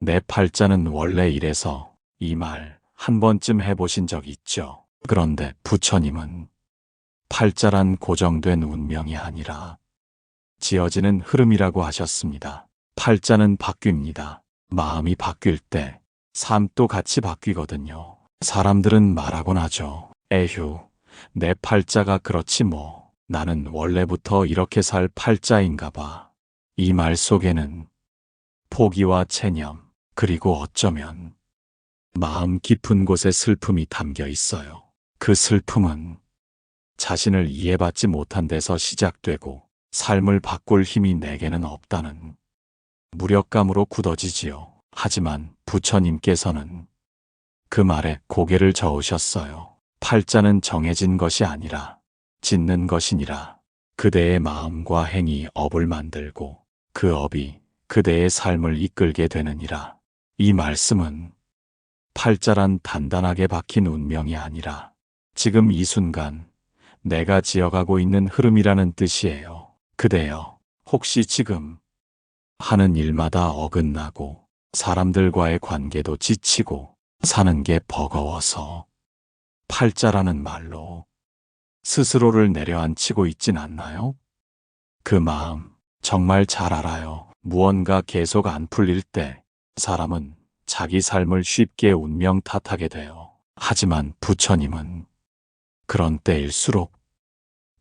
내 팔자는 원래 이래서 이 말 한 번쯤 해보신 적 있죠? 그런데 부처님은 팔자란 고정된 운명이 아니라 지어지는 흐름이라고 하셨습니다. 팔자는 바뀝니다. 마음이 바뀔 때 삶도 같이 바뀌거든요. 사람들은 말하곤 하죠. 에휴, 내 팔자가 그렇지 뭐. 나는 원래부터 이렇게 살 팔자인가 봐. 이 말 속에는 포기와 체념, 그리고 어쩌면 마음 깊은 곳에 슬픔이 담겨 있어요. 그 슬픔은 자신을 이해받지 못한 데서 시작되고 삶을 바꿀 힘이 내게는 없다는 무력감으로 굳어지지요. 하지만 부처님께서는 그 말에 고개를 저으셨어요. 팔자는 정해진 것이 아니라 짓는 것이니라. 그대의 마음과 행위 업을 만들고 그 업이 그대의 삶을 이끌게 되느니라. 이 말씀은 팔자란 단단하게 박힌 운명이 아니라 지금 이 순간 내가 지어가고 있는 흐름이라는 뜻이에요. 그대여, 혹시 지금 하는 일마다 어긋나고 사람들과의 관계도 지치고 사는 게 버거워서 팔자라는 말로 스스로를 내려앉히고 있진 않나요? 그 마음 정말 잘 알아요. 무언가 계속 안 풀릴 때 사람은 자기 삶을 쉽게 운명 탓하게 돼요. 하지만 부처님은 그런 때일수록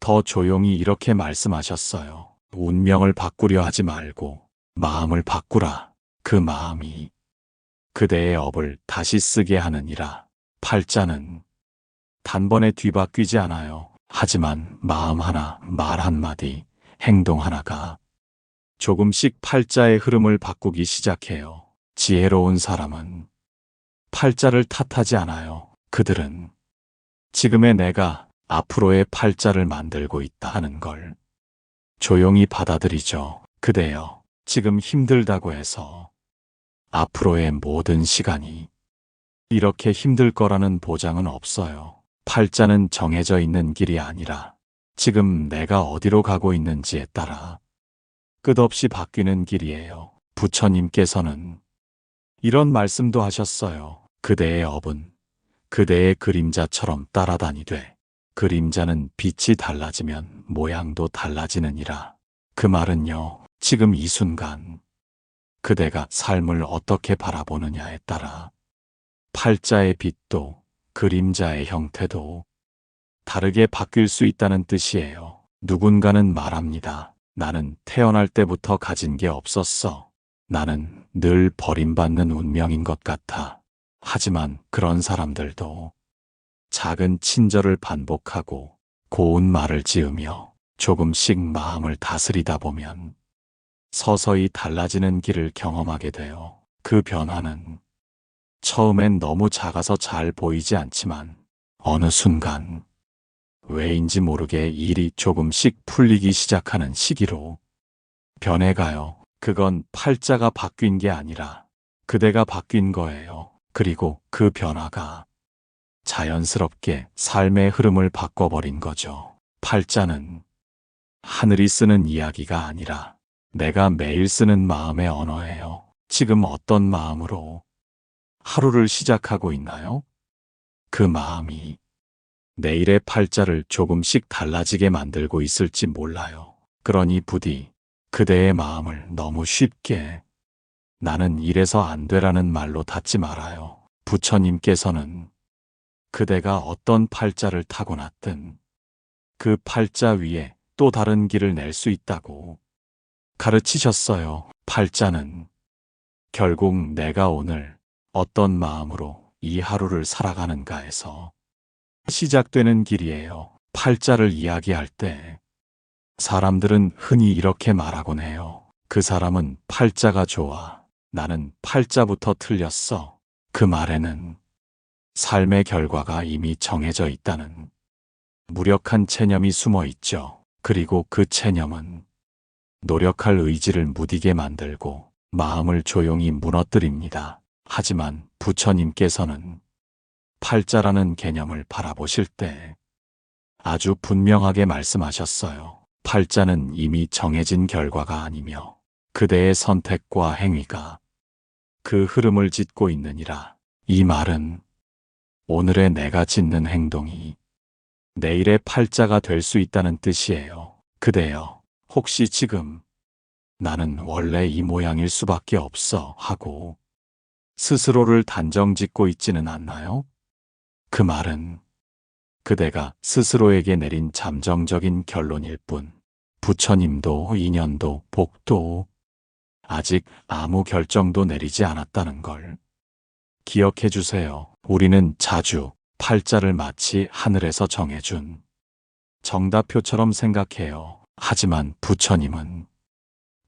더 조용히 이렇게 말씀하셨어요. 운명을 바꾸려 하지 말고 마음을 바꾸라. 그 마음이 그대의 업을 다시 쓰게 하느니라. 팔자는 단번에 뒤바뀌지 않아요. 하지만 마음 하나, 말 한마디, 행동 하나가 조금씩 팔자의 흐름을 바꾸기 시작해요. 지혜로운 사람은 팔자를 탓하지 않아요. 그들은 지금의 내가 앞으로의 팔자를 만들고 있다 하는 걸 조용히 받아들이죠. 그대여, 지금 힘들다고 해서 앞으로의 모든 시간이 이렇게 힘들 거라는 보장은 없어요. 팔자는 정해져 있는 길이 아니라 지금 내가 어디로 가고 있는지에 따라 끝없이 바뀌는 길이에요. 부처님께서는 이런 말씀도 하셨어요. 그대의 업은 그대의 그림자처럼 따라다니되 그림자는 빛이 달라지면 모양도 달라지느니라. 그 말은요, 지금 이 순간 그대가 삶을 어떻게 바라보느냐에 따라 팔자의 빛도 그림자의 형태도 다르게 바뀔 수 있다는 뜻이에요. 누군가는 말합니다. 나는 태어날 때부터 가진 게 없었어. 나는 늘 버림받는 운명인 것 같아. 하지만 그런 사람들도 작은 친절을 반복하고 고운 말을 지으며 조금씩 마음을 다스리다 보면 서서히 달라지는 길을 경험하게 돼요. 그 변화는 처음엔 너무 작아서 잘 보이지 않지만 어느 순간 왜인지 모르게 일이 조금씩 풀리기 시작하는 시기로 변해가요. 그건 팔자가 바뀐 게 아니라 그대가 바뀐 거예요. 그리고 그 변화가 자연스럽게 삶의 흐름을 바꿔버린 거죠. 팔자는 하늘이 쓰는 이야기가 아니라 내가 매일 쓰는 마음의 언어예요. 지금 어떤 마음으로 하루를 시작하고 있나요? 그 마음이 내일의 팔자를 조금씩 달라지게 만들고 있을지 몰라요. 그러니 부디 그대의 마음을 너무 쉽게 나는 이래서 안 되라는 말로 닫지 말아요. 부처님께서는 그대가 어떤 팔자를 타고났든 그 팔자 위에 또 다른 길을 낼 수 있다고 가르치셨어요. 팔자는 결국 내가 오늘 어떤 마음으로 이 하루를 살아가는가에서 시작되는 길이에요. 팔자를 이야기할 때 사람들은 흔히 이렇게 말하곤 해요. 그 사람은 팔자가 좋아. 나는 팔자부터 틀렸어. 그 말에는 삶의 결과가 이미 정해져 있다는 무력한 체념이 숨어 있죠. 그리고 그 체념은 노력할 의지를 무디게 만들고 마음을 조용히 무너뜨립니다. 하지만 부처님께서는 팔자라는 개념을 바라보실 때 아주 분명하게 말씀하셨어요. 팔자는 이미 정해진 결과가 아니며 그대의 선택과 행위가 그 흐름을 짓고 있느니라. 이 말은 오늘의 내가 짓는 행동이 내일의 팔자가 될 수 있다는 뜻이에요. 그대여, 혹시 지금 나는 원래 이 모양일 수밖에 없어 하고 스스로를 단정짓고 있지는 않나요? 그 말은 그대가 스스로에게 내린 잠정적인 결론일 뿐, 부처님도 인연도 복도 아직 아무 결정도 내리지 않았다는 걸 기억해 주세요. 우리는 자주 팔자를 마치 하늘에서 정해준 정답표처럼 생각해요. 하지만 부처님은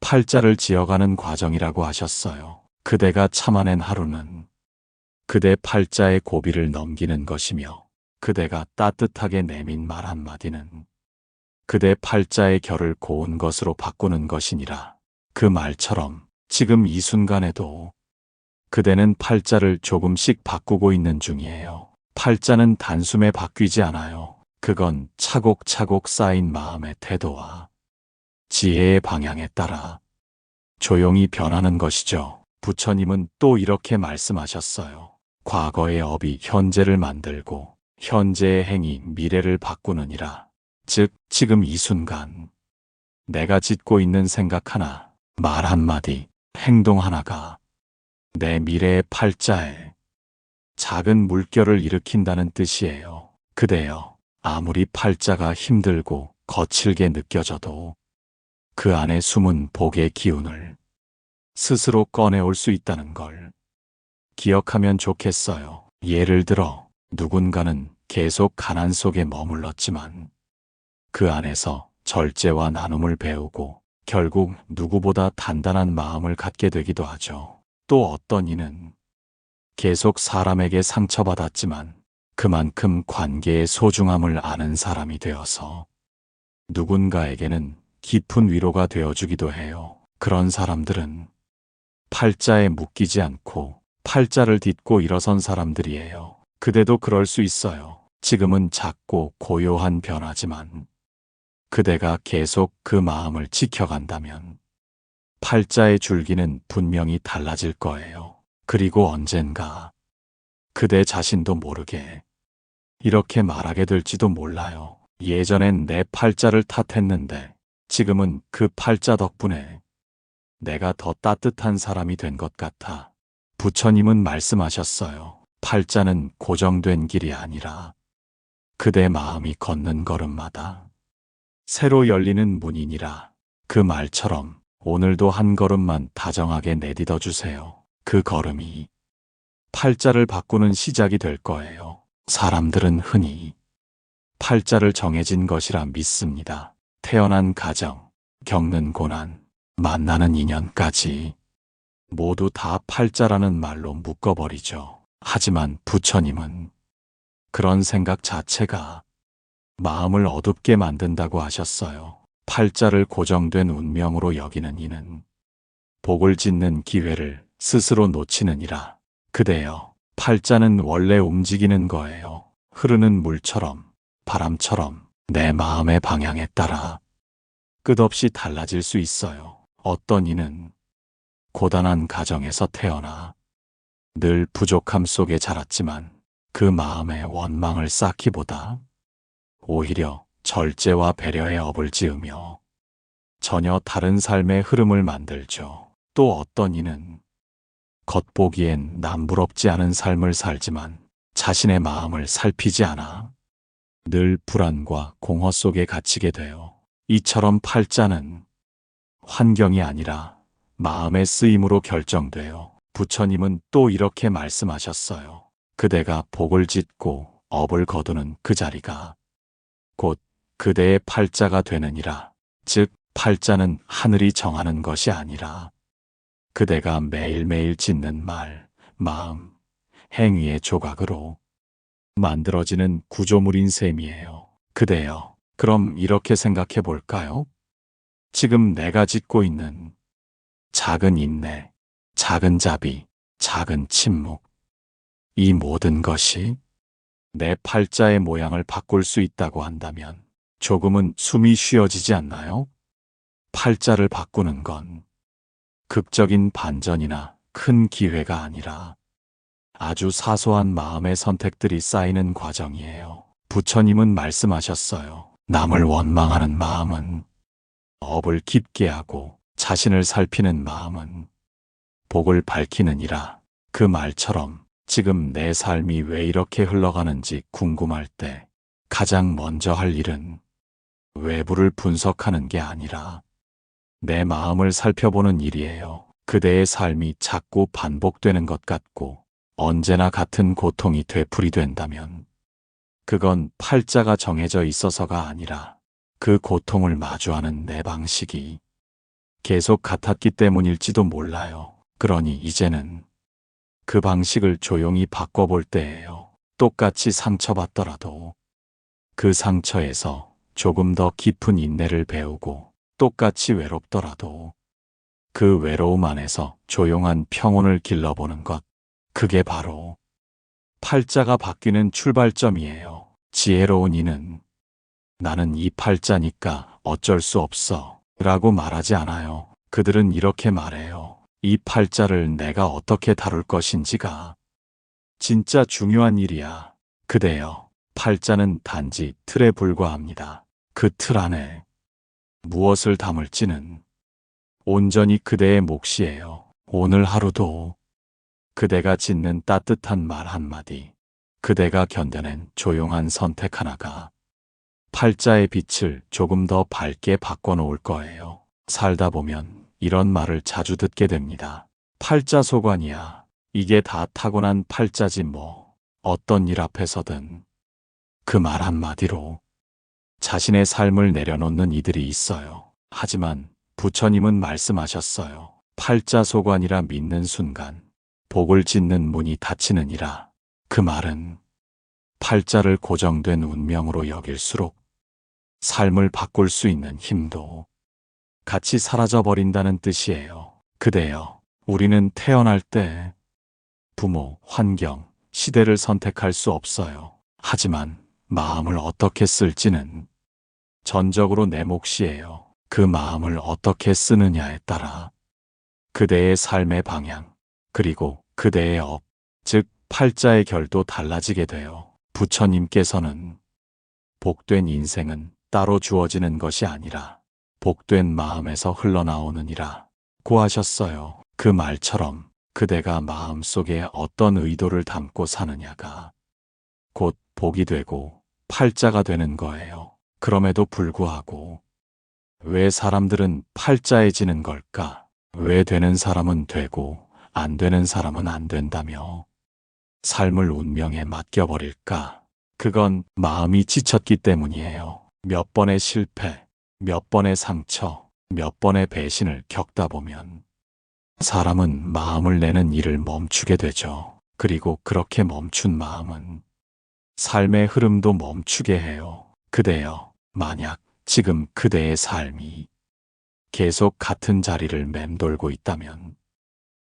팔자를 지어가는 과정이라고 하셨어요. 그대가 참아낸 하루는 그대 팔자의 고비를 넘기는 것이며, 그대가 따뜻하게 내민 말 한마디는 그대 팔자의 결을 고운 것으로 바꾸는 것이니라. 그 말처럼 지금 이 순간에도 그대는 팔자를 조금씩 바꾸고 있는 중이에요. 팔자는 단숨에 바뀌지 않아요. 그건 차곡차곡 쌓인 마음의 태도와 지혜의 방향에 따라 조용히 변하는 것이죠. 부처님은 또 이렇게 말씀하셨어요. 과거의 업이 현재를 만들고 현재의 행이 미래를 바꾸느니라. 즉, 지금 이 순간 내가 짓고 있는 생각 하나, 말 한마디, 행동 하나가 내 미래의 팔자에 작은 물결을 일으킨다는 뜻이에요. 그대여, 아무리 팔자가 힘들고 거칠게 느껴져도 그 안에 숨은 복의 기운을 스스로 꺼내올 수 있다는 걸 기억하면 좋겠어요. 예를 들어 누군가는 계속 가난 속에 머물렀지만 그 안에서 절제와 나눔을 배우고 결국 누구보다 단단한 마음을 갖게 되기도 하죠. 또 어떤 이는 계속 사람에게 상처받았지만 그만큼 관계의 소중함을 아는 사람이 되어서 누군가에게는 깊은 위로가 되어주기도 해요. 그런 사람들은 팔자에 묶이지 않고 팔자를 딛고 일어선 사람들이에요. 그대도 그럴 수 있어요. 지금은 작고 고요한 변화지만 그대가 계속 그 마음을 지켜간다면 팔자의 줄기는 분명히 달라질 거예요. 그리고 언젠가 그대 자신도 모르게 이렇게 말하게 될지도 몰라요. 예전엔 내 팔자를 탓했는데 지금은 그 팔자 덕분에 내가 더 따뜻한 사람이 된 것 같아. 부처님은 말씀하셨어요. 팔자는 고정된 길이 아니라 그대 마음이 걷는 걸음마다 새로 열리는 문이니라. 그 말처럼 오늘도 한 걸음만 다정하게 내딛어 주세요. 그 걸음이 팔자를 바꾸는 시작이 될 거예요. 사람들은 흔히 팔자를 정해진 것이라 믿습니다. 태어난 가정, 겪는 고난, 만나는 인연까지 모두 다 팔자라는 말로 묶어버리죠. 하지만 부처님은 그런 생각 자체가 마음을 어둡게 만든다고 하셨어요. 팔자를 고정된 운명으로 여기는 이는 복을 짓는 기회를 스스로 놓치느니라. 그대여, 팔자는 원래 움직이는 거예요. 흐르는 물처럼, 바람처럼 내 마음의 방향에 따라 끝없이 달라질 수 있어요. 어떤 이는 고단한 가정에서 태어나 늘 부족함 속에 자랐지만 그 마음에 원망을 쌓기보다 오히려 절제와 배려의 업을 지으며 전혀 다른 삶의 흐름을 만들죠. 또 어떤 이는 겉보기엔 남부럽지 않은 삶을 살지만 자신의 마음을 살피지 않아 늘 불안과 공허 속에 갇히게 돼요. 이처럼 팔자는 환경이 아니라 마음의 쓰임으로 결정돼요. 부처님은 또 이렇게 말씀하셨어요. 그대가 복을 짓고 업을 거두는 그 자리가 곧 그대의 팔자가 되느니라. 즉, 팔자는 하늘이 정하는 것이 아니라 그대가 매일매일 짓는 말, 마음, 행위의 조각으로 만들어지는 구조물인 셈이에요. 그대여, 그럼 이렇게 생각해 볼까요? 지금 내가 짓고 있는 작은 인내, 작은 자비, 작은 침묵, 이 모든 것이 내 팔자의 모양을 바꿀 수 있다고 한다면 조금은 숨이 쉬어지지 않나요? 팔자를 바꾸는 건 극적인 반전이나 큰 기회가 아니라 아주 사소한 마음의 선택들이 쌓이는 과정이에요. 부처님은 말씀하셨어요. 남을 원망하는 마음은 업을 깊게 하고 자신을 살피는 마음은 복을 밝히느니라. 그 말처럼 지금 내 삶이 왜 이렇게 흘러가는지 궁금할 때 가장 먼저 할 일은 외부를 분석하는 게 아니라 내 마음을 살펴보는 일이에요. 그대의 삶이 자꾸 반복되는 것 같고 언제나 같은 고통이 되풀이된다면 그건 팔자가 정해져 있어서가 아니라 그 고통을 마주하는 내 방식이 계속 같았기 때문일지도 몰라요. 그러니 이제는 그 방식을 조용히 바꿔볼 때예요. 똑같이 상처받더라도 그 상처에서 조금 더 깊은 인내를 배우고 똑같이 외롭더라도 그 외로움 안에서 조용한 평온을 길러보는 것. 그게 바로 팔자가 바뀌는 출발점이에요. 지혜로운 이는 나는 이 팔자니까 어쩔 수 없어 라고 말하지 않아요. 그들은 이렇게 말해요. 이 팔자를 내가 어떻게 다룰 것인지가 진짜 중요한 일이야. 그대여, 팔자는 단지 틀에 불과합니다. 그 틀 안에 무엇을 담을지는 온전히 그대의 몫이에요. 오늘 하루도 그대가 짓는 따뜻한 말 한마디, 그대가 견뎌낸 조용한 선택 하나가 팔자의 빛을 조금 더 밝게 바꿔놓을 거예요. 살다 보면 이런 말을 자주 듣게 됩니다. 팔자 소관이야. 이게 다 타고난 팔자지 뭐. 어떤 일 앞에서든 그 말 한마디로 자신의 삶을 내려놓는 이들이 있어요. 하지만 부처님은 말씀하셨어요. 팔자 소관이라 믿는 순간 복을 짓는 문이 닫히느니라. 그 말은 팔자를 고정된 운명으로 여길수록 삶을 바꿀 수 있는 힘도 같이 사라져버린다는 뜻이에요. 그대여, 우리는 태어날 때 부모, 환경, 시대를 선택할 수 없어요. 하지만 마음을 어떻게 쓸지는 전적으로 내 몫이에요. 그 마음을 어떻게 쓰느냐에 따라 그대의 삶의 방향, 그리고 그대의 업, 즉 팔자의 결도 달라지게 돼요. 부처님께서는 복된 인생은 따로 주어지는 것이 아니라 복된 마음에서 흘러나오느니라 고 하셨어요. 그 말처럼 그대가 마음속에 어떤 의도를 담고 사느냐가 곧 복이 되고 팔자가 되는 거예요. 그럼에도 불구하고 왜 사람들은 팔자해지는 걸까? 왜 되는 사람은 되고 안 되는 사람은 안 된다며 삶을 운명에 맡겨버릴까? 그건 마음이 지쳤기 때문이에요. 몇 번의 실패, 몇 번의 상처, 몇 번의 배신을 겪다 보면 사람은 마음을 내는 일을 멈추게 되죠. 그리고 그렇게 멈춘 마음은 삶의 흐름도 멈추게 해요. 그대여, 만약 지금 그대의 삶이 계속 같은 자리를 맴돌고 있다면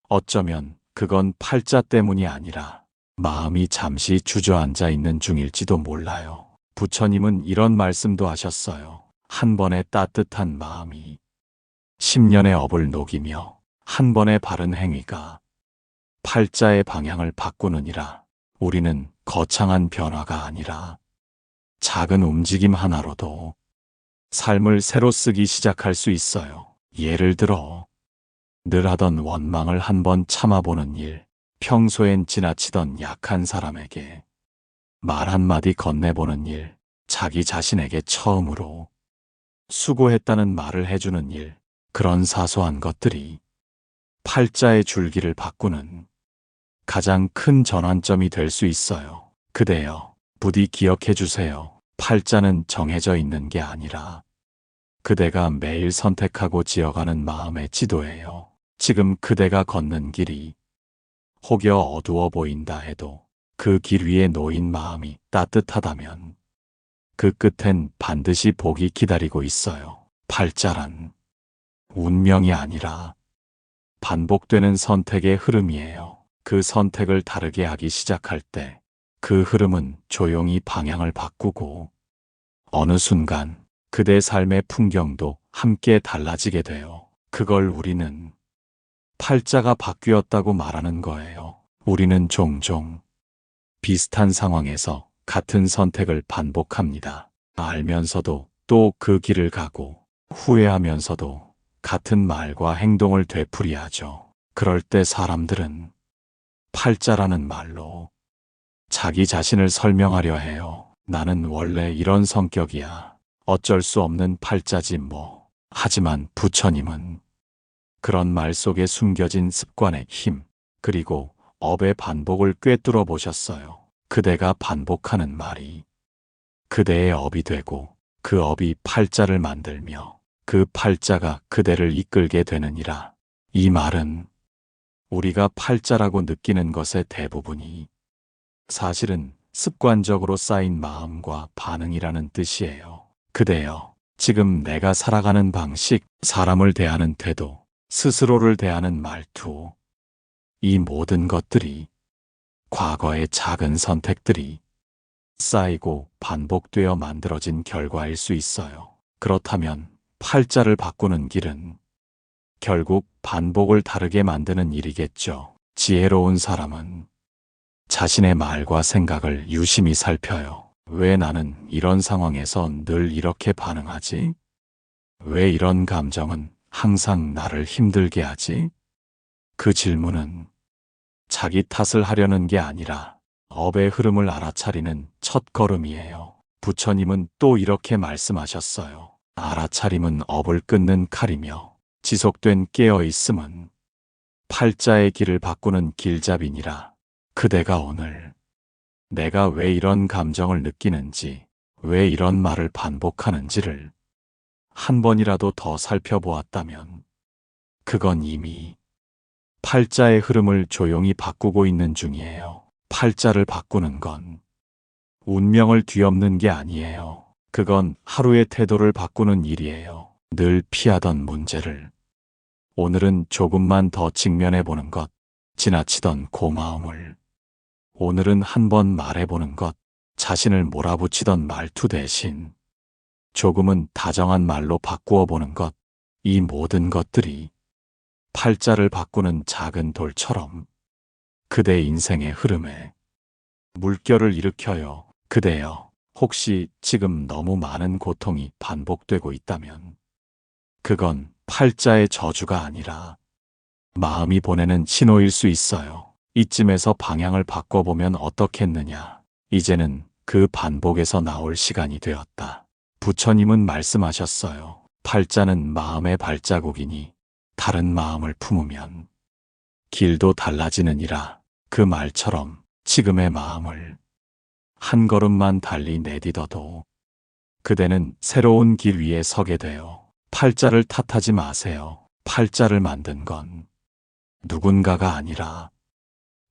어쩌면 그건 팔자 때문이 아니라 마음이 잠시 주저앉아 있는 중일지도 몰라요. 부처님은 이런 말씀도 하셨어요. 한 번의 따뜻한 마음이 10년의 업을 녹이며 한 번의 바른 행위가 팔자의 방향을 바꾸느니라. 우리는 거창한 변화가 아니라 작은 움직임 하나로도 삶을 새로 쓰기 시작할 수 있어요. 예를 들어 늘 하던 원망을 한번 참아보는 일, 평소엔 지나치던 약한 사람에게 말 한마디 건네보는 일, 자기 자신에게 처음으로 수고했다는 말을 해주는 일, 그런 사소한 것들이 팔자의 줄기를 바꾸는 가장 큰 전환점이 될 수 있어요. 그대여, 부디 기억해 주세요. 팔자는 정해져 있는 게 아니라 그대가 매일 선택하고 지어가는 마음의 지도예요. 지금 그대가 걷는 길이 혹여 어두워 보인다 해도 그 길 위에 놓인 마음이 따뜻하다면 그 끝엔 반드시 복이 기다리고 있어요. 팔자란 운명이 아니라 반복되는 선택의 흐름이에요. 그 선택을 다르게 하기 시작할 때 그 흐름은 조용히 방향을 바꾸고 어느 순간 그대 삶의 풍경도 함께 달라지게 돼요. 그걸 우리는 팔자가 바뀌었다고 말하는 거예요. 우리는 종종 비슷한 상황에서 같은 선택을 반복합니다. 알면서도 또 그 길을 가고 후회하면서도 같은 말과 행동을 되풀이하죠. 그럴 때 사람들은 팔자라는 말로 자기 자신을 설명하려 해요. 나는 원래 이런 성격이야. 어쩔 수 없는 팔자지 뭐. 하지만 부처님은 그런 말 속에 숨겨진 습관의 힘, 그리고 업의 반복을 꿰뚫어 보셨어요. 그대가 반복하는 말이 그대의 업이 되고 그 업이 팔자를 만들며 그 팔자가 그대를 이끌게 되느니라. 이 말은 우리가 팔자라고 느끼는 것의 대부분이 사실은 습관적으로 쌓인 마음과 반응이라는 뜻이에요. 그대여, 지금 내가 살아가는 방식, 사람을 대하는 태도, 스스로를 대하는 말투, 이 모든 것들이 과거의 작은 선택들이 쌓이고 반복되어 만들어진 결과일 수 있어요. 그렇다면 팔자를 바꾸는 길은 결국 반복을 다르게 만드는 일이겠죠. 지혜로운 사람은 자신의 말과 생각을 유심히 살펴요. 왜 나는 이런 상황에서 늘 이렇게 반응하지? 왜 이런 감정은 항상 나를 힘들게 하지? 그 질문은 자기 탓을 하려는 게 아니라 업의 흐름을 알아차리는 첫 걸음이에요. 부처님은 또 이렇게 말씀하셨어요. 알아차림은 업을 끊는 칼이며 지속된 깨어있음은 팔자의 길을 바꾸는 길잡이니라. 그대가 오늘 내가 왜 이런 감정을 느끼는지, 왜 이런 말을 반복하는지를 한 번이라도 더 살펴보았다면 그건 이미 팔자의 흐름을 조용히 바꾸고 있는 중이에요. 팔자를 바꾸는 건 운명을 뒤엎는 게 아니에요. 그건 하루의 태도를 바꾸는 일이에요. 늘 피하던 문제를 오늘은 조금만 더 직면해 보는 것, 지나치던 고마움을 오늘은 한번 말해보는 것, 자신을 몰아붙이던 말투 대신 조금은 다정한 말로 바꾸어 보는 것, 이 모든 것들이 팔자를 바꾸는 작은 돌처럼 그대 인생의 흐름에 물결을 일으켜요. 그대여, 혹시 지금 너무 많은 고통이 반복되고 있다면 그건 팔자의 저주가 아니라 마음이 보내는 신호일 수 있어요. 이쯤에서 방향을 바꿔보면 어떻겠느냐. 이제는 그 반복에서 나올 시간이 되었다. 부처님은 말씀하셨어요. 팔자는 마음의 발자국이니 다른 마음을 품으면 길도 달라지느니라. 그 말처럼 지금의 마음을 한 걸음만 달리 내딛어도 그대는 새로운 길 위에 서게 돼요. 팔자를 탓하지 마세요. 팔자를 만든 건 누군가가 아니라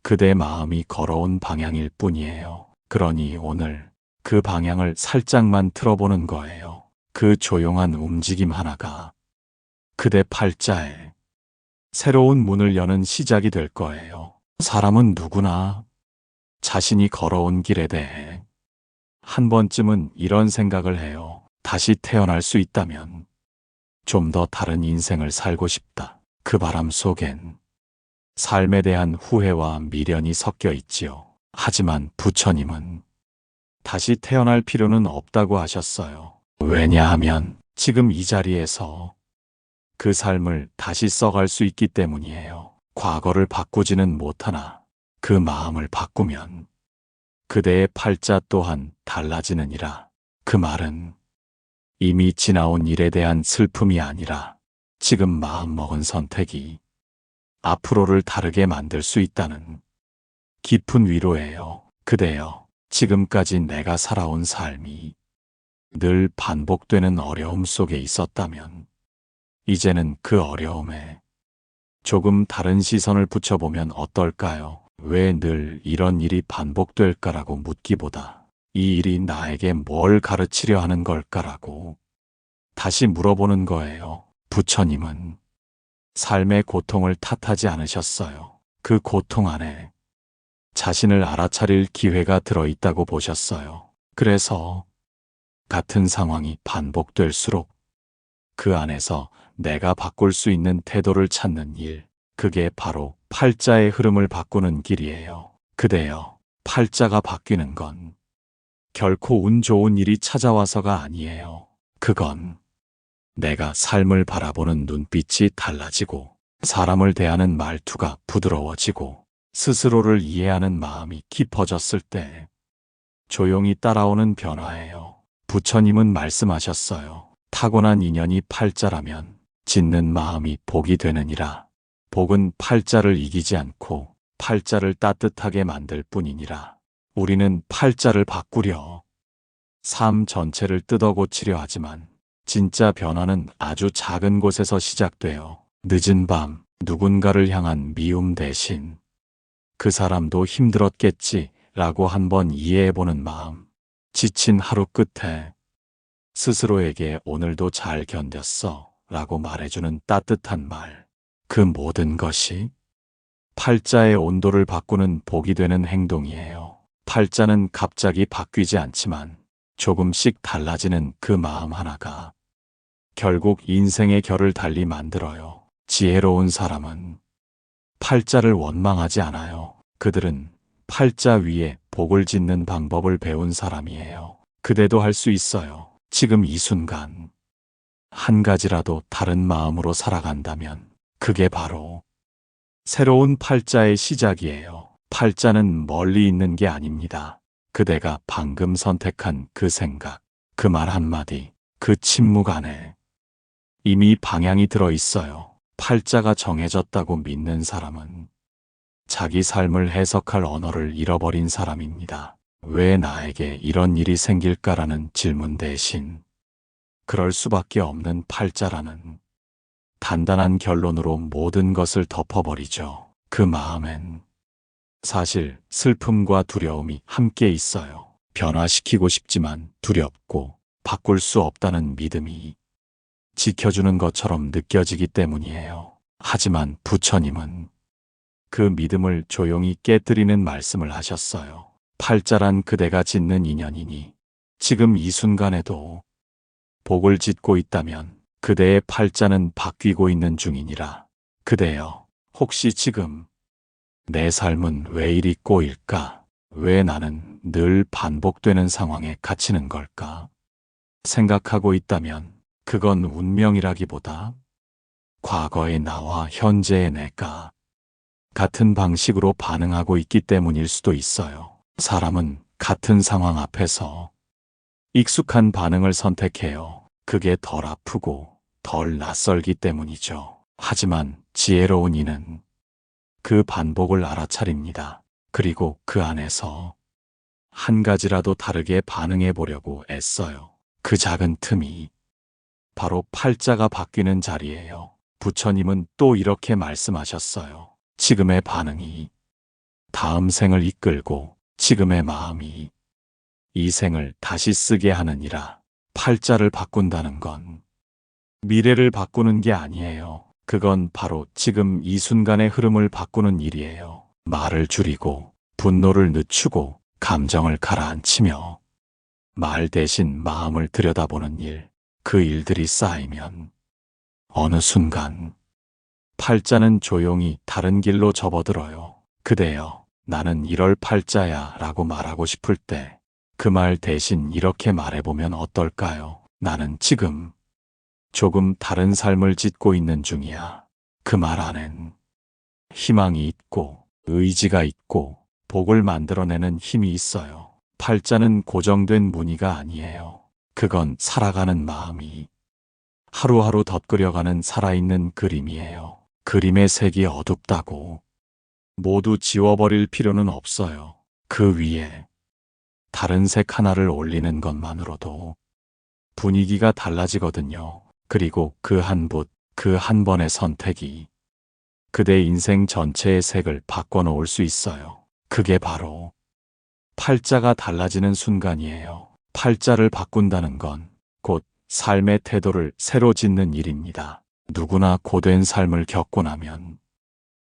그대 마음이 걸어온 방향일 뿐이에요. 그러니 오늘 그 방향을 살짝만 틀어보는 거예요. 그 조용한 움직임 하나가 그대 팔자에 새로운 문을 여는 시작이 될 거예요. 사람은 누구나 자신이 걸어온 길에 대해 한 번쯤은 이런 생각을 해요. 다시 태어날 수 있다면 좀 더 다른 인생을 살고 싶다. 그 바람 속엔 삶에 대한 후회와 미련이 섞여 있지요. 하지만 부처님은 다시 태어날 필요는 없다고 하셨어요. 왜냐하면 지금 이 자리에서 그 삶을 다시 써갈 수 있기 때문이에요. 과거를 바꾸지는 못하나 그 마음을 바꾸면 그대의 팔자 또한 달라지느니라. 그 말은 이미 지나온 일에 대한 슬픔이 아니라 지금 마음먹은 선택이 앞으로를 다르게 만들 수 있다는 깊은 위로예요. 그대여, 지금까지 내가 살아온 삶이 늘 반복되는 어려움 속에 있었다면 이제는 그 어려움에 조금 다른 시선을 붙여보면 어떨까요? 왜 늘 이런 일이 반복될까라고 묻기보다 이 일이 나에게 뭘 가르치려 하는 걸까라고 다시 물어보는 거예요. 부처님은 삶의 고통을 탓하지 않으셨어요. 그 고통 안에 자신을 알아차릴 기회가 들어있다고 보셨어요. 그래서 같은 상황이 반복될수록 그 안에서 내가 바꿀 수 있는 태도를 찾는 일, 그게 바로 팔자의 흐름을 바꾸는 길이에요. 그대여, 팔자가 바뀌는 건 결코 운 좋은 일이 찾아와서가 아니에요. 그건 내가 삶을 바라보는 눈빛이 달라지고, 사람을 대하는 말투가 부드러워지고, 스스로를 이해하는 마음이 깊어졌을 때 조용히 따라오는 변화예요. 부처님은 말씀하셨어요. 타고난 인연이 팔자라면 짓는 마음이 복이 되느니라. 복은 팔자를 이기지 않고 팔자를 따뜻하게 만들 뿐이니라. 우리는 팔자를 바꾸려 삶 전체를 뜯어 고치려 하지만 진짜 변화는 아주 작은 곳에서 시작돼요. 늦은 밤 누군가를 향한 미움 대신 그 사람도 힘들었겠지 라고 한번 이해해보는 마음. 지친 하루 끝에 스스로에게 오늘도 잘 견뎠어 라고 말해주는 따뜻한 말. 그 모든 것이 팔자의 온도를 바꾸는 복이 되는 행동이에요. 팔자는 갑자기 바뀌지 않지만 조금씩 달라지는 그 마음 하나가 결국 인생의 결을 달리 만들어요. 지혜로운 사람은 팔자를 원망하지 않아요. 그들은 팔자 위에 복을 짓는 방법을 배운 사람이에요. 그대도 할 수 있어요. 지금 이 순간 한 가지라도 다른 마음으로 살아간다면 그게 바로 새로운 팔자의 시작이에요. 팔자는 멀리 있는 게 아닙니다. 그대가 방금 선택한 그 생각, 그 말 한마디, 그 침묵 안에 이미 방향이 들어 있어요. 팔자가 정해졌다고 믿는 사람은 자기 삶을 해석할 언어를 잃어버린 사람입니다. 왜 나에게 이런 일이 생길까라는 질문 대신 그럴 수밖에 없는 팔자라는 단단한 결론으로 모든 것을 덮어버리죠. 그 마음엔 사실 슬픔과 두려움이 함께 있어요. 변화시키고 싶지만 두렵고 바꿀 수 없다는 믿음이 지켜주는 것처럼 느껴지기 때문이에요. 하지만 부처님은 그 믿음을 조용히 깨뜨리는 말씀을 하셨어요. 팔자란 그대가 짓는 인연이니 지금 이 순간에도 복을 짓고 있다면 그대의 팔자는 바뀌고 있는 중이니라. 그대여, 혹시 지금 내 삶은 왜 이리 꼬일까? 왜 나는 늘 반복되는 상황에 갇히는 걸까? 생각하고 있다면 그건 운명이라기보다 과거의 나와 현재의 내가 같은 방식으로 반응하고 있기 때문일 수도 있어요. 사람은 같은 상황 앞에서 익숙한 반응을 선택해요. 그게 덜 아프고 덜 낯설기 때문이죠. 하지만 지혜로운 이는 그 반복을 알아차립니다. 그리고 그 안에서 한 가지라도 다르게 반응해 보려고 애써요. 그 작은 틈이 바로 팔자가 바뀌는 자리예요. 부처님은 또 이렇게 말씀하셨어요. 지금의 반응이 다음 생을 이끌고 지금의 마음이 이 생을 다시 쓰게 하느니라. 팔자를 바꾼다는 건 미래를 바꾸는 게 아니에요. 그건 바로 지금 이 순간의 흐름을 바꾸는 일이에요. 말을 줄이고 분노를 늦추고 감정을 가라앉히며 말 대신 마음을 들여다보는 일. 그 일들이 쌓이면 어느 순간 팔자는 조용히 다른 길로 접어들어요. 그대여, 나는 이럴 팔자야 라고 말하고 싶을 때 그 말 대신 이렇게 말해보면 어떨까요? 나는 지금 조금 다른 삶을 짓고 있는 중이야. 그 말 안엔 희망이 있고 의지가 있고 복을 만들어내는 힘이 있어요. 팔자는 고정된 무늬가 아니에요. 그건 살아가는 마음이 하루하루 덧그려가는 살아있는 그림이에요. 그림의 색이 어둡다고 모두 지워버릴 필요는 없어요. 그 위에 다른 색 하나를 올리는 것만으로도 분위기가 달라지거든요. 그리고 그 한 붓, 그 한 번의 선택이 그대 인생 전체의 색을 바꿔놓을 수 있어요. 그게 바로 팔자가 달라지는 순간이에요. 팔자를 바꾼다는 건 곧 삶의 태도를 새로 짓는 일입니다. 누구나 고된 삶을 겪고 나면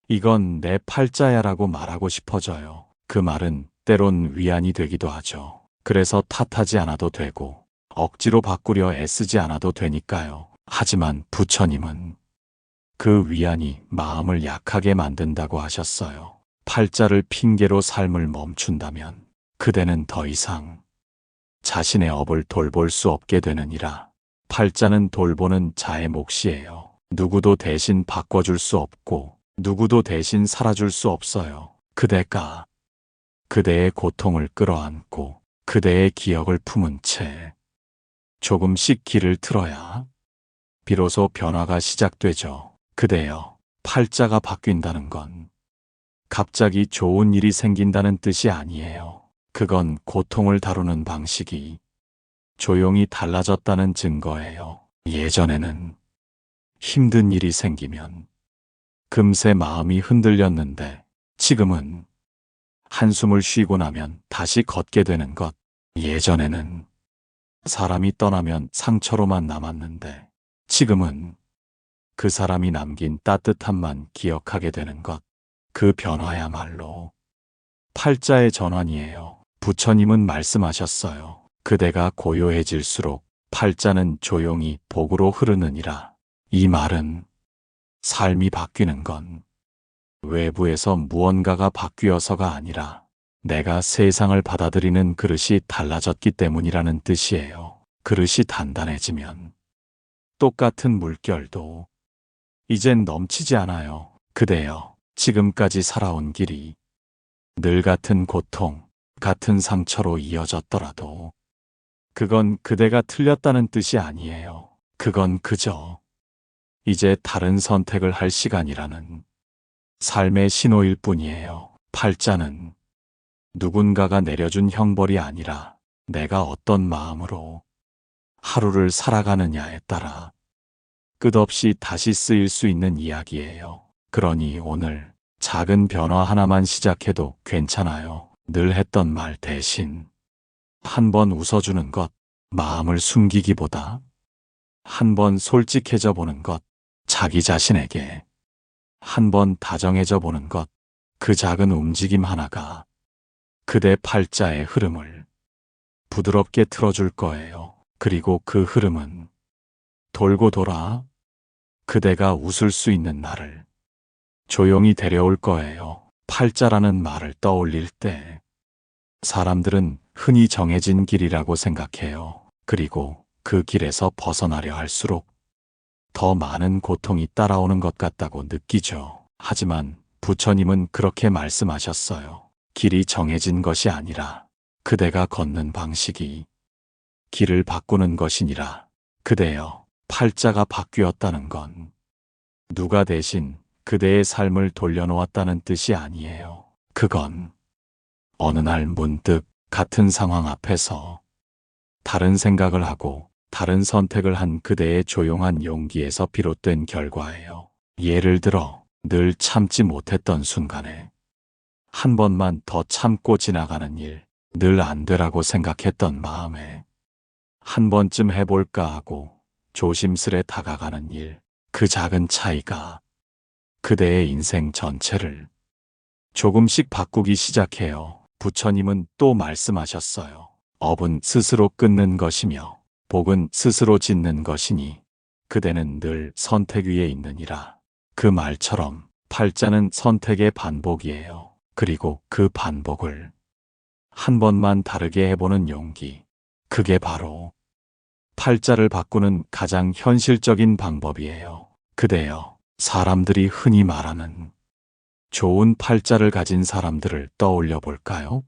이건 내 팔자야라고 말하고 싶어져요. 그 말은 때론 위안이 되기도 하죠. 그래서 탓하지 않아도 되고 억지로 바꾸려 애쓰지 않아도 되니까요. 하지만 부처님은 그 위안이 마음을 약하게 만든다고 하셨어요. 팔자를 핑계로 삶을 멈춘다면 그대는 더 이상 자신의 업을 돌볼 수 없게 되느니라. 팔자는 돌보는 자의 몫이에요. 누구도 대신 바꿔줄 수 없고 누구도 대신 살아줄 수 없어요. 그대가 그대의 고통을 끌어안고 그대의 기억을 품은 채 조금씩 길을 틀어야 비로소 변화가 시작되죠. 그대여, 팔자가 바뀐다는 건 갑자기 좋은 일이 생긴다는 뜻이 아니에요. 그건 고통을 다루는 방식이 조용히 달라졌다는 증거예요. 예전에는 힘든 일이 생기면 금세 마음이 흔들렸는데 지금은 한숨을 쉬고 나면 다시 걷게 되는 것. 예전에는 사람이 떠나면 상처로만 남았는데 지금은 그 사람이 남긴 따뜻함만 기억하게 되는 것. 그 변화야말로 팔자의 전환이에요. 부처님은 말씀하셨어요. 그대가 고요해질수록 팔자는 조용히 복으로 흐르느니라. 이 말은 삶이 바뀌는 건 외부에서 무언가가 바뀌어서가 아니라 내가 세상을 받아들이는 그릇이 달라졌기 때문이라는 뜻이에요. 그릇이 단단해지면 똑같은 물결도 이젠 넘치지 않아요. 그대여, 지금까지 살아온 길이 늘 같은 고통, 같은 상처로 이어졌더라도 그건 그대가 틀렸다는 뜻이 아니에요. 그건 그저 이제 다른 선택을 할 시간이라는 삶의 신호일 뿐이에요. 팔자는 누군가가 내려준 형벌이 아니라 내가 어떤 마음으로 하루를 살아가느냐에 따라 끝없이 다시 쓰일 수 있는 이야기예요. 그러니 오늘 작은 변화 하나만 시작해도 괜찮아요. 늘 했던 말 대신 한 번 웃어주는 것, 마음을 숨기기보다 한 번 솔직해져 보는 것, 자기 자신에게 한 번 다정해져 보는 것, 그 작은 움직임 하나가 그대 팔자의 흐름을 부드럽게 틀어줄 거예요. 그리고 그 흐름은 돌고 돌아 그대가 웃을 수 있는 날을 조용히 데려올 거예요. 팔자라는 말을 떠올릴 때 사람들은 흔히 정해진 길이라고 생각해요. 그리고 그 길에서 벗어나려 할수록 더 많은 고통이 따라오는 것 같다고 느끼죠. 하지만 부처님은 그렇게 말씀하셨어요. 길이 정해진 것이 아니라 그대가 걷는 방식이 길을 바꾸는 것이니라. 그대여, 팔자가 바뀌었다는 건 누가 대신 그대의 삶을 돌려놓았다는 뜻이 아니에요. 그건 어느 날 문득 같은 상황 앞에서 다른 생각을 하고 다른 선택을 한 그대의 조용한 용기에서 비롯된 결과예요. 예를 들어 늘 참지 못했던 순간에 한 번만 더 참고 지나가는 일, 늘 안 되라고 생각했던 마음에 한 번쯤 해볼까 하고 조심스레 다가가는 일, 그 작은 차이가 그대의 인생 전체를 조금씩 바꾸기 시작해요. 부처님은 또 말씀하셨어요. 업은 스스로 끊는 것이며 복은 스스로 짓는 것이니 그대는 늘 선택 위에 있느니라. 그 말처럼 팔자는 선택의 반복이에요. 그리고 그 반복을 한 번만 다르게 해보는 용기, 그게 바로 팔자를 바꾸는 가장 현실적인 방법이에요. 그대여, 사람들이 흔히 말하는 좋은 팔자를 가진 사람들을 떠올려 볼까요?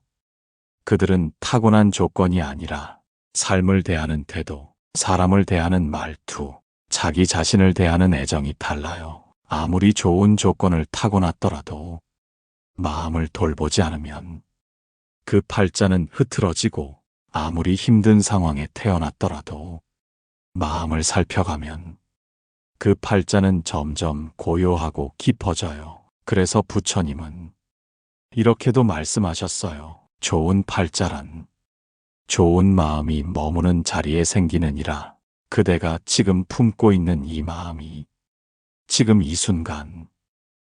그들은 타고난 조건이 아니라 삶을 대하는 태도, 사람을 대하는 말투, 자기 자신을 대하는 애정이 달라요. 아무리 좋은 조건을 타고났더라도 마음을 돌보지 않으면 그 팔자는 흐트러지고, 아무리 힘든 상황에 태어났더라도 마음을 살펴가면 그 팔자는 점점 고요하고 깊어져요. 그래서 부처님은 이렇게도 말씀하셨어요. 좋은 팔자란 좋은 마음이 머무는 자리에 생기느니라. 그대가 지금 품고 있는 이 마음이 지금 이 순간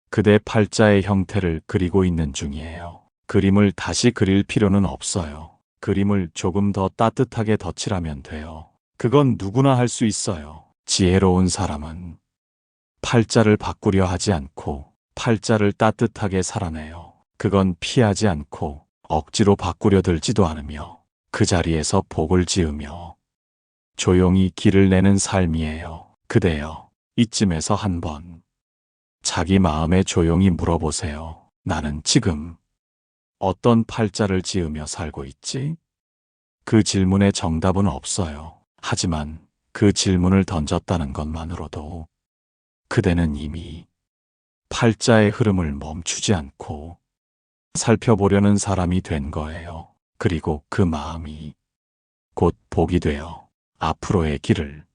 그대 팔자의 형태를 그리고 있는 중이에요. 그림을 다시 그릴 필요는 없어요. 그림을 조금 더 따뜻하게 덧칠하면 돼요. 그건 누구나 할 수 있어요. 지혜로운 사람은 팔자를 바꾸려 하지 않고 팔자를 따뜻하게 살아내요. 그건 피하지 않고 억지로 바꾸려 들지도 않으며 그 자리에서 복을 지으며 조용히 길을 내는 삶이에요. 그대여, 이쯤에서 한번 자기 마음에 조용히 물어보세요. 나는 지금 어떤 팔자를 지으며 살고 있지? 그 질문에 정답은 없어요. 하지만 그 질문을 던졌다는 것만으로도 그대는 이미 팔자의 흐름을 멈추지 않고 살펴보려는 사람이 된 거예요. 그리고 그 마음이 곧 복이 되어 앞으로의 길을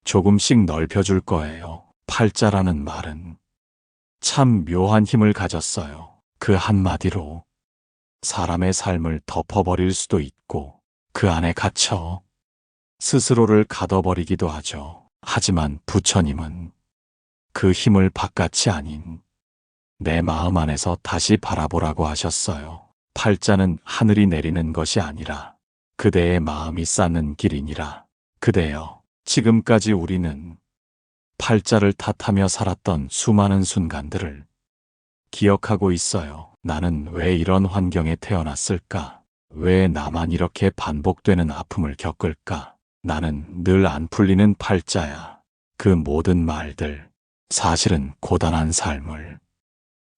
조금씩 넓혀줄 거예요. 팔자라는 말은 참 묘한 힘을 가졌어요. 그 한마디로 사람의 삶을 덮어버릴 수도 있고 그 안에 갇혀 스스로를 가둬버리기도 하죠. 하지만 부처님은 그 힘을 바깥이 아닌 내 마음 안에서 다시 바라보라고 하셨어요. 팔자는 하늘이 내리는 것이 아니라 그대의 마음이 쌓는 길이니라. 그대여, 지금까지 우리는 팔자를 탓하며 살았던 수많은 순간들을 기억하고 있어요. 나는 왜 이런 환경에 태어났을까? 왜 나만 이렇게 반복되는 아픔을 겪을까? 나는 늘 안 풀리는 팔자야. 그 모든 말들, 사실은 고단한 삶을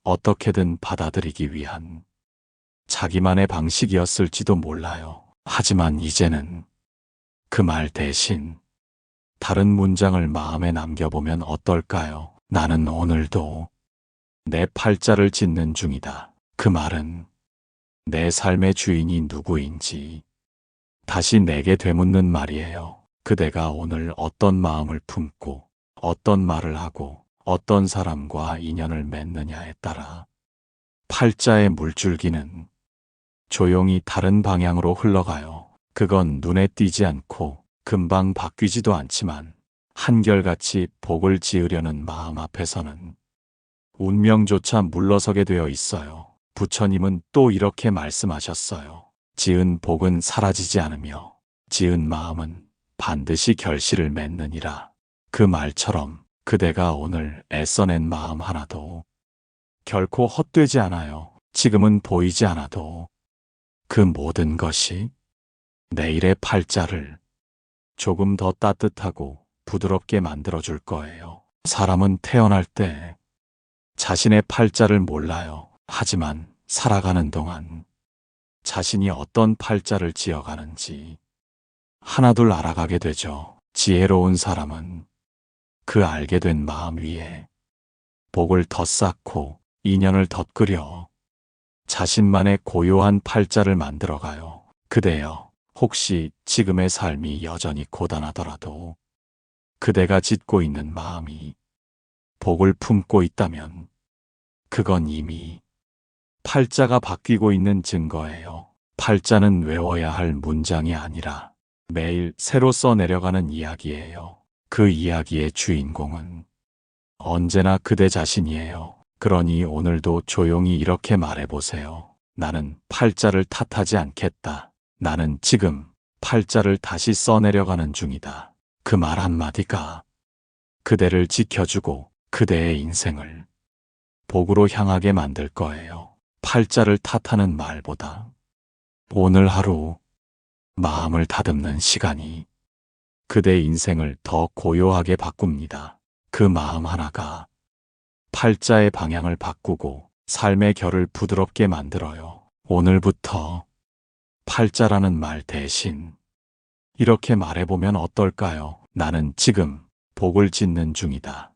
어떻게든 받아들이기 위한 자기만의 방식이었을지도 몰라요. 하지만 이제는 그 말 대신 다른 문장을 마음에 남겨보면 어떨까요? 나는 오늘도 내 팔자를 짓는 중이다. 그 말은 내 삶의 주인이 누구인지 다시 내게 되묻는 말이에요. 그대가 오늘 어떤 마음을 품고 어떤 말을 하고 어떤 사람과 인연을 맺느냐에 따라 팔자의 물줄기는 조용히 다른 방향으로 흘러가요. 그건 눈에 띄지 않고 금방 바뀌지도 않지만 한결같이 복을 지으려는 마음 앞에서는 운명조차 물러서게 되어 있어요. 부처님은 또 이렇게 말씀하셨어요. 지은 복은 사라지지 않으며 지은 마음은 반드시 결실을 맺느니라. 그 말처럼 그대가 오늘 애써낸 마음 하나도 결코 헛되지 않아요. 지금은 보이지 않아도 그 모든 것이 내일의 팔자를 조금 더 따뜻하고 부드럽게 만들어줄 거예요. 사람은 태어날 때 자신의 팔자를 몰라요. 하지만 살아가는 동안 자신이 어떤 팔자를 지어가는지 하나둘 알아가게 되죠. 지혜로운 사람은 그 알게 된 마음 위에 복을 더 쌓고 인연을 덧그려 자신만의 고요한 팔자를 만들어가요. 그대여, 혹시 지금의 삶이 여전히 고단하더라도 그대가 짓고 있는 마음이 복을 품고 있다면 그건 이미 팔자가 바뀌고 있는 증거예요. 팔자는 외워야 할 문장이 아니라 매일 새로 써내려가는 이야기예요. 그 이야기의 주인공은 언제나 그대 자신이에요. 그러니 오늘도 조용히 이렇게 말해보세요. 나는 팔자를 탓하지 않겠다. 나는 지금 팔자를 다시 써내려가는 중이다. 그 말 한마디가 그대를 지켜주고 그대의 인생을 복으로 향하게 만들 거예요. 팔자를 탓하는 말보다 오늘 하루 마음을 다듬는 시간이 그대 인생을 더 고요하게 바꿉니다. 그 마음 하나가 팔자의 방향을 바꾸고 삶의 결을 부드럽게 만들어요. 오늘부터 팔자라는 말 대신 이렇게 말해보면 어떨까요? 나는 지금 복을 짓는 중이다.